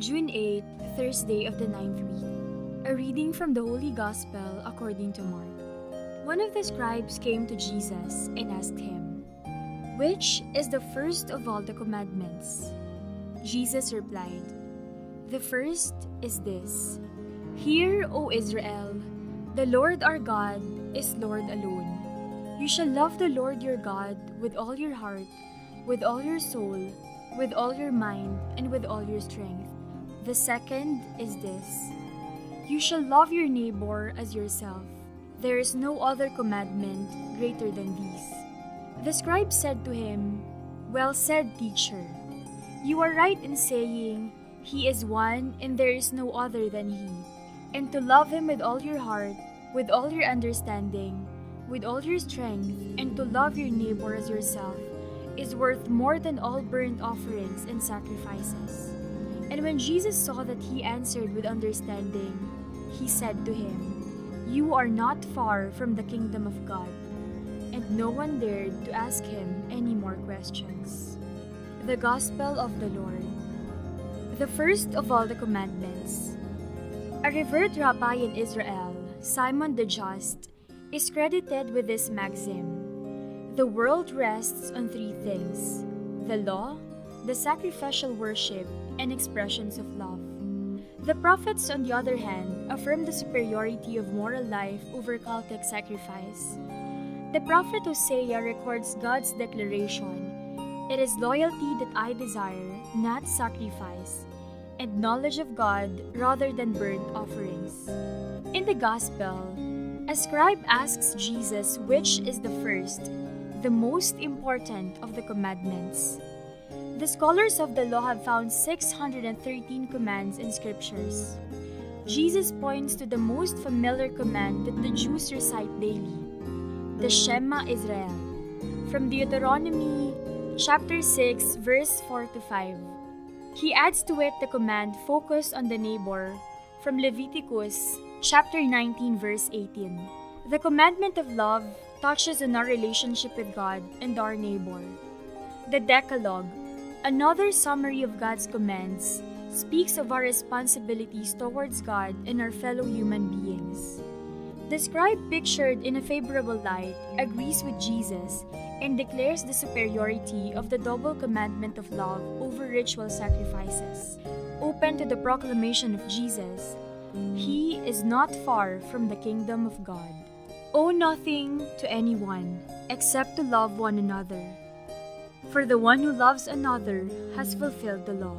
June 8, Thursday of the 9th week. A reading from the Holy Gospel according to Mark. One of the scribes came to Jesus and asked him, "Which is the first of all the commandments?" Jesus replied, "The first is this: Hear, O Israel, the Lord our God is Lord alone. You shall love the Lord your God with all your heart, with all your soul, with all your mind, and with all your strength. The second is this: you shall love your neighbor as yourself. There is no other commandment greater than these." The scribe said to him, "Well said, teacher. You are right in saying, He is one and there is no other than He, and to love Him with all your heart, with all your understanding, with all your strength, and to love your neighbor as yourself is worth more than all burnt offerings and sacrifices." And when Jesus saw that he answered with understanding, he said to him, "You are not far from the kingdom of God." And no one dared to ask him any more questions. The Gospel of the Lord. The first of all the commandments. A revered rabbi in Israel, Simon the Just, is credited with this maxim: the world rests on three things: the law, the sacrificial worship, and expressions of love. The prophets, on the other hand, affirm the superiority of moral life over cultic sacrifice. The prophet Hosea records God's declaration, "It is loyalty that I desire, not sacrifice, and knowledge of God rather than burnt offerings." In the Gospel, a scribe asks Jesus which is the first, the most important of the commandments. The scholars of the law have found 613 commands in scriptures. Jesus points to the most familiar command that the Jews recite daily, the Shema Israel, from Deuteronomy chapter 6, verse 4 to 5. He adds to it the command focused on the neighbor from Leviticus chapter 19, verse 18. The commandment of love touches on our relationship with God and our neighbor. The Decalogue, another summary of God's commands, speaks of our responsibilities towards God and our fellow human beings. The scribe, pictured in a favorable light, agrees with Jesus and declares the superiority of the double commandment of love over ritual sacrifices. Open to the proclamation of Jesus, he is not far from the kingdom of God. Owe nothing to anyone except to love one another. For the one who loves another has fulfilled the law.